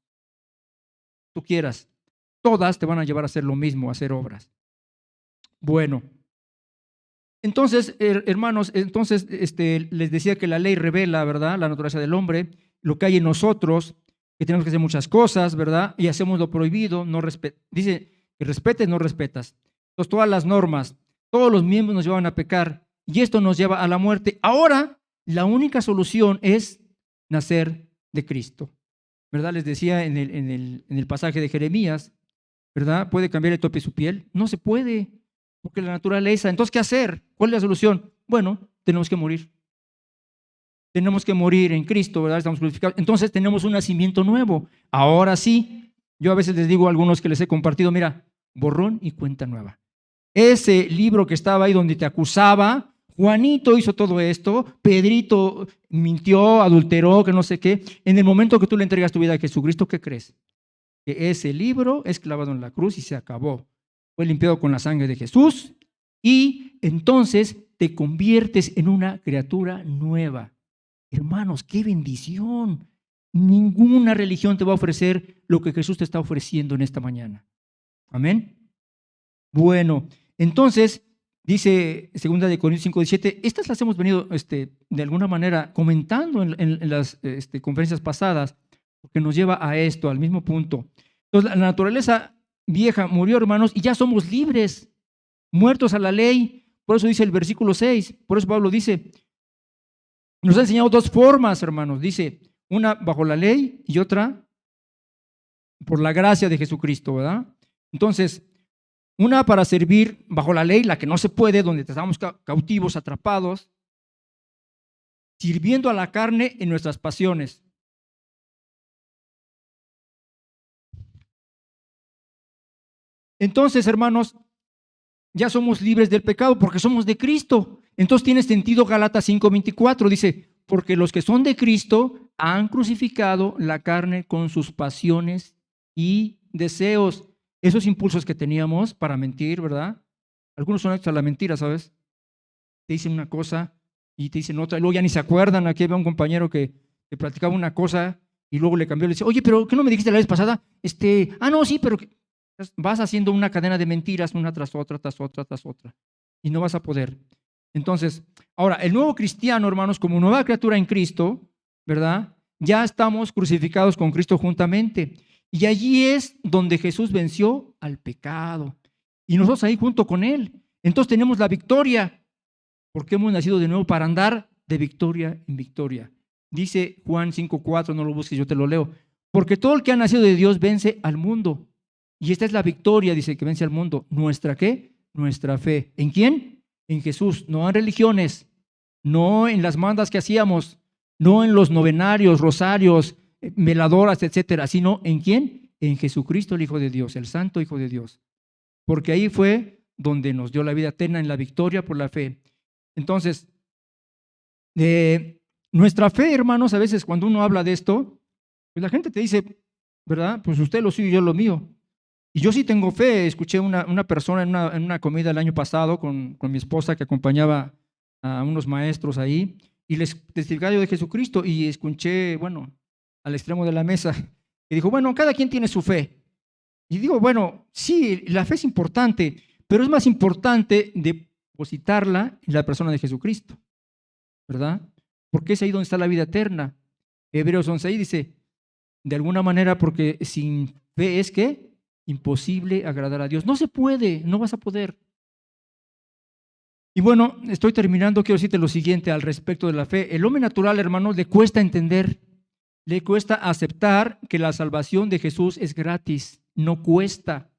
Tú quieras, todas te van a llevar a hacer lo mismo, a hacer obras. Bueno, entonces, hermanos, entonces les decía que la ley revela, ¿verdad?, la naturaleza del hombre, lo que hay en nosotros, que tenemos que hacer muchas cosas, ¿verdad? Y hacemos lo prohibido, dice que respetes, no respetas. Entonces, todas las normas, todos los miembros nos llevan a pecar y esto nos lleva a la muerte. Ahora, la única solución es nacer de Cristo, ¿verdad? Les decía en el pasaje de Jeremías, ¿verdad? ¿Puede cambiar el tope su piel? No se puede, porque la naturaleza. Entonces, ¿qué hacer? ¿Cuál es la solución? Bueno, tenemos que morir. Tenemos que morir en Cristo, ¿verdad? Estamos crucificados. Entonces tenemos un nacimiento nuevo. Ahora sí, yo a veces les digo a algunos que les he compartido, mira, borrón y cuenta nueva. Ese libro que estaba ahí donde te acusaba, Juanito hizo todo esto, Pedrito mintió, adulteró, que no sé qué. En el momento que tú le entregas tu vida a Jesucristo, ¿qué crees? Que ese libro es clavado en la cruz y se acabó. Fue limpiado con la sangre de Jesús y entonces te conviertes en una criatura nueva. Hermanos, qué bendición. Ninguna religión te va a ofrecer lo que Jesús te está ofreciendo en esta mañana. Amén. Bueno, entonces, dice 2 Corintios 5:17, estas las hemos venido de alguna manera comentando en las conferencias pasadas, porque nos lleva a esto, al mismo punto. Entonces, la naturaleza vieja murió, hermanos, y ya somos libres, muertos a la ley. Por eso dice el versículo 6, por eso Pablo dice, nos ha enseñado 2 formas, hermanos. Dice, una bajo la ley y otra por la gracia de Jesucristo, ¿verdad? Entonces, una para servir bajo la ley, la que no se puede, donde estamos cautivos, atrapados, sirviendo a la carne en nuestras pasiones. Entonces, hermanos, ya somos libres del pecado porque somos de Cristo. Entonces tiene sentido Gálatas 5:24, dice, porque los que son de Cristo han crucificado la carne con sus pasiones y deseos. Esos impulsos que teníamos para mentir, ¿verdad? Algunos son hasta la mentira, ¿sabes? Te dicen una cosa y te dicen otra, y luego ya ni se acuerdan. Aquí había un compañero que platicaba una cosa y luego le cambió, le dice, oye, pero ¿qué no me dijiste la vez pasada? No, sí, pero vas haciendo una cadena de mentiras, una tras otra, tras otra, tras otra, y no vas a poder. Entonces, ahora, el nuevo cristiano, hermanos, como nueva criatura en Cristo, ¿verdad? Ya estamos crucificados con Cristo juntamente. Y allí es donde Jesús venció al pecado. Y nosotros ahí junto con Él. Entonces tenemos la victoria, porque hemos nacido de nuevo para andar de victoria en victoria. Dice Juan 5:4, no lo busques, yo te lo leo. Porque todo el que ha nacido de Dios vence al mundo. Y esta es la victoria, dice, que vence al mundo. ¿Nuestra qué? Nuestra fe. ¿En quién? En Jesús, no en religiones, no en las mandas que hacíamos, no en los novenarios, rosarios, veladoras, etcétera, sino ¿en quién? En Jesucristo, el Hijo de Dios, el Santo Hijo de Dios. Porque ahí fue donde nos dio la vida eterna en la victoria por la fe. Entonces, nuestra fe, hermanos, a veces cuando uno habla de esto, pues la gente te dice, ¿verdad? Pues usted lo suyo y yo lo mío. Y yo sí tengo fe. Escuché una persona en una comida el año pasado con mi esposa que acompañaba a unos maestros ahí y les testificaba yo de Jesucristo y escuché, bueno, al extremo de la mesa y dijo, bueno, cada quien tiene su fe. Y digo, bueno, sí, la fe es importante, pero es más importante depositarla en la persona de Jesucristo, ¿verdad? Porque es ahí donde está la vida eterna. Hebreos 11:6 dice, de alguna manera, porque sin fe es que imposible agradar a Dios. No se puede, no vas a poder. Y bueno, estoy terminando, quiero decirte lo siguiente al respecto de la fe. El hombre natural, hermanos, le cuesta entender, le cuesta aceptar que la salvación de Jesús es gratis, no cuesta,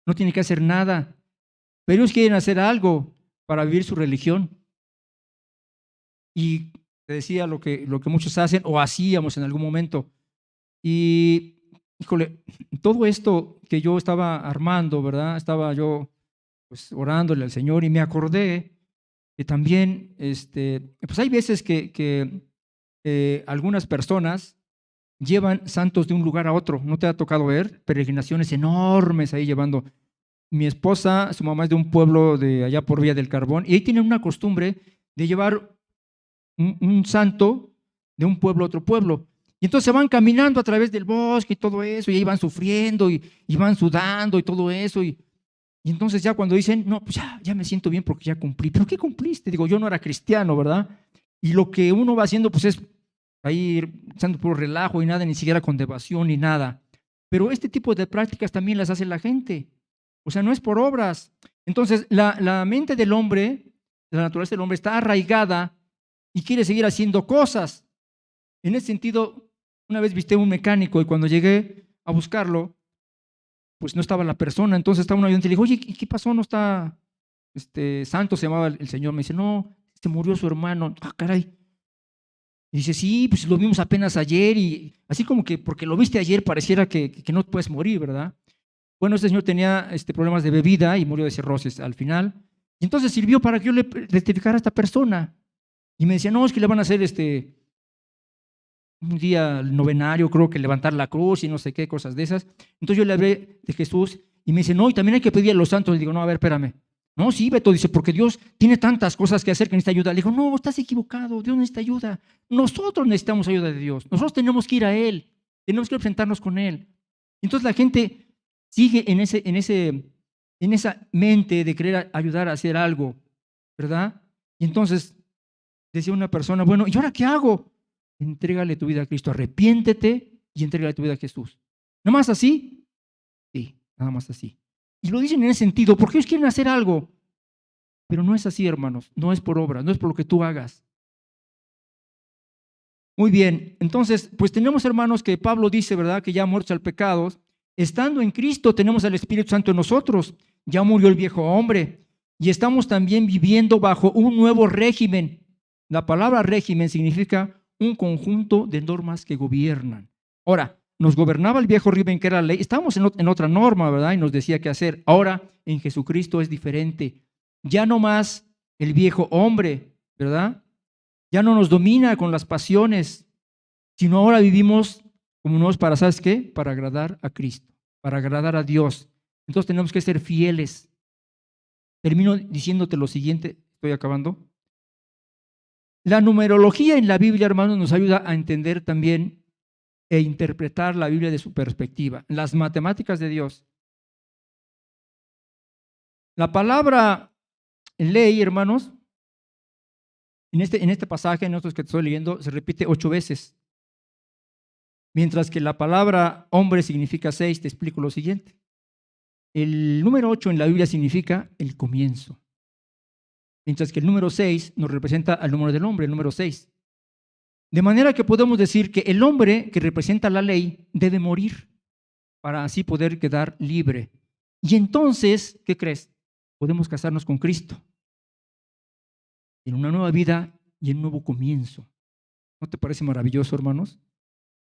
no tiene que hacer nada. Pero ellos quieren hacer algo para vivir su religión. Y te decía lo que muchos hacen o hacíamos en algún momento. Y híjole, todo esto que yo estaba armando, ¿verdad? Estaba yo pues orándole al Señor y me acordé que también, pues hay veces que algunas personas llevan santos de un lugar a otro. ¿No te ha tocado ver peregrinaciones enormes ahí llevando? Mi esposa, su mamá es de un pueblo de allá por Villa del Carbón y ahí tienen una costumbre de llevar un santo de un pueblo a otro pueblo. Y entonces se van caminando a través del bosque y todo eso, y ahí van sufriendo y van sudando y todo eso. Y entonces ya cuando dicen, no, pues ya me siento bien porque ya cumplí. ¿Pero qué cumpliste? Digo, yo no era cristiano, ¿verdad? Y lo que uno va haciendo, pues es ahí echando puro relajo y nada, ni siquiera con devoción ni nada. Pero este tipo de prácticas también las hace la gente. O sea, no es por obras. Entonces, la mente del hombre, la naturaleza del hombre está arraigada y quiere seguir haciendo cosas. En ese sentido, una vez visité a un mecánico y cuando llegué a buscarlo, pues no estaba la persona. Entonces estaba un ayudante y le dijo, oye, ¿qué pasó? ¿No está Santos se llamaba el señor? Me dice, no, se murió su hermano. Ah, caray. Y dice, sí, pues lo vimos apenas ayer y así como que porque lo viste ayer pareciera que no puedes morir, ¿verdad? Bueno, este señor tenía problemas de bebida y murió de cirrosis al final. Y entonces sirvió para que yo le rectificara a esta persona. Y me decía, no, es que le van a hacer un día novenario, creo que levantar la cruz y no sé qué, cosas de esas. Entonces yo le hablé de Jesús y me dice, no, y también hay que pedir a los santos. Le digo, no, a ver, espérame. No, sí, Beto, dice, porque Dios tiene tantas cosas que hacer que necesita ayuda. Le digo, no, estás equivocado, Dios necesita ayuda. Nosotros necesitamos ayuda de Dios. Nosotros tenemos que ir a Él, tenemos que enfrentarnos con Él. Entonces la gente sigue en esa mente de querer ayudar a hacer algo, ¿verdad? Y entonces decía una persona, bueno, ¿y ahora qué hago? Entrégale tu vida a Cristo, arrepiéntete y entrégale tu vida a Jesús. ¿Nada más así? Sí, nada más así. Y lo dicen en ese sentido, porque ellos quieren hacer algo. Pero no es así, hermanos, no es por obra, no es por lo que tú hagas. Muy bien, entonces, pues tenemos, hermanos, que Pablo dice, ¿verdad? Que ya muertos al pecado, estando en Cristo tenemos al Espíritu Santo en nosotros, ya murió el viejo hombre y estamos también viviendo bajo un nuevo régimen. La palabra régimen significa un conjunto de normas que gobiernan. Ahora, nos gobernaba el viejo régimen que era la ley, estábamos en otra norma, ¿verdad? Y nos decía qué hacer. Ahora, en Jesucristo es diferente. Ya no más el viejo hombre, ¿verdad? Ya no nos domina con las pasiones, sino ahora vivimos como nuevos para, ¿sabes qué? Para agradar a Cristo. para agradar a Dios. Entonces tenemos que ser fieles. Termino diciéndote lo siguiente, estoy acabando. La numerología en la Biblia, hermanos, nos ayuda a entender también e interpretar la Biblia de su perspectiva. Las matemáticas de Dios. La palabra ley, hermanos, en este pasaje, en otros que te estoy leyendo, se repite 8 veces. Mientras que la palabra hombre significa 6, te explico lo siguiente. El número 8 en la Biblia significa el comienzo. Mientras que el número 6 nos representa al número del hombre, el número 6. De manera que podemos decir que el hombre que representa la ley debe morir para así poder quedar libre. Y entonces, ¿qué crees? Podemos casarnos con Cristo en una nueva vida y en un nuevo comienzo. ¿No te parece maravilloso, hermanos?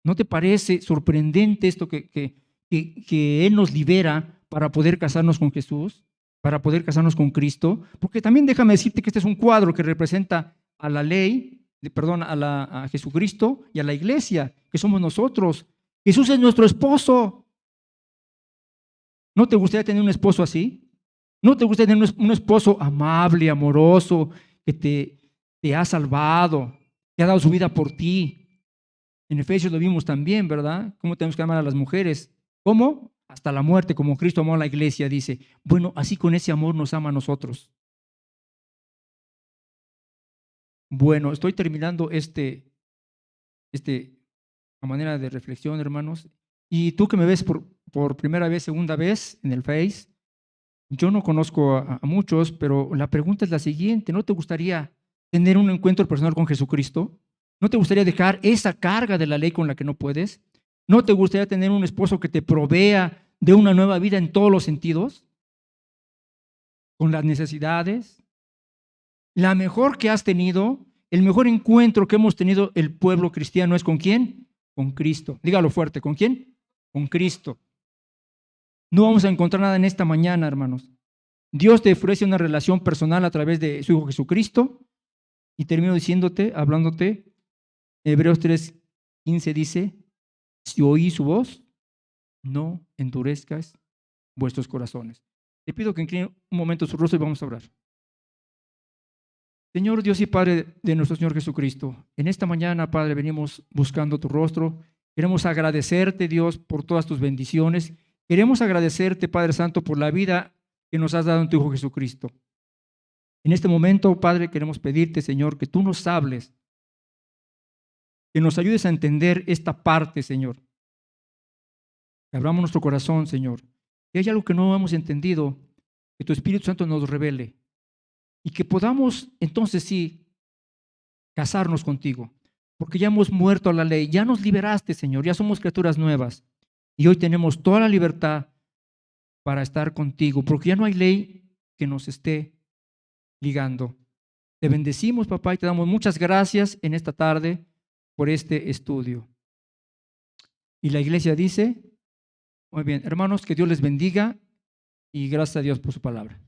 ¿No te parece sorprendente esto que Él nos libera para poder casarnos con Jesús, para poder casarnos con Cristo? Porque también déjame decirte que este es un cuadro que representa a la ley, perdón, a Jesucristo y a la iglesia, que somos nosotros. Jesús es nuestro esposo. ¿No te gustaría tener un esposo así? ¿No te gustaría tener un esposo amable, amoroso, que te ha salvado, que ha dado su vida por ti? En Efesios lo vimos también, ¿verdad? ¿Cómo tenemos que amar a las mujeres? ¿Cómo? Hasta la muerte, como Cristo amó a la iglesia, dice. Bueno, así con ese amor nos ama a nosotros. Bueno, estoy terminando a manera de reflexión, hermanos. Y tú que me ves por primera vez, segunda vez en el Face, yo no conozco a muchos, pero la pregunta es la siguiente. ¿No te gustaría tener un encuentro personal con Jesucristo? ¿No te gustaría dejar esa carga de la ley con la que no puedes? ¿No te gustaría tener un esposo que te provea de una nueva vida en todos los sentidos? Con las necesidades. La mejor que has tenido, el mejor encuentro que hemos tenido el pueblo cristiano es ¿con quién? Con Cristo. Dígalo fuerte, ¿con quién? Con Cristo. No vamos a encontrar nada en esta mañana, hermanos. Dios te ofrece una relación personal a través de su Hijo Jesucristo. Y termino diciéndote, hablándote, Hebreos 3:15 dice, si oís su voz, no endurezcas vuestros corazones. Te pido que incline un momento su rostro y vamos a orar. Señor Dios y Padre de nuestro Señor Jesucristo, en esta mañana, Padre, venimos buscando tu rostro. Queremos agradecerte, Dios, por todas tus bendiciones. Queremos agradecerte, Padre Santo, por la vida que nos has dado en tu Hijo Jesucristo. En este momento, Padre, queremos pedirte, Señor, que tú nos hables, que nos ayudes a entender esta parte, Señor. Que abramos nuestro corazón, Señor. Si hay algo que no hemos entendido, que tu Espíritu Santo nos revele. Y que podamos, entonces sí, casarnos contigo. Porque ya hemos muerto a la ley. Ya nos liberaste, Señor. Ya somos criaturas nuevas. Y hoy tenemos toda la libertad para estar contigo. Porque ya no hay ley que nos esté ligando. Te bendecimos, papá, y te damos muchas gracias en esta tarde por este estudio. Y la iglesia dice, muy bien, hermanos, que Dios les bendiga y gracias a Dios por su palabra.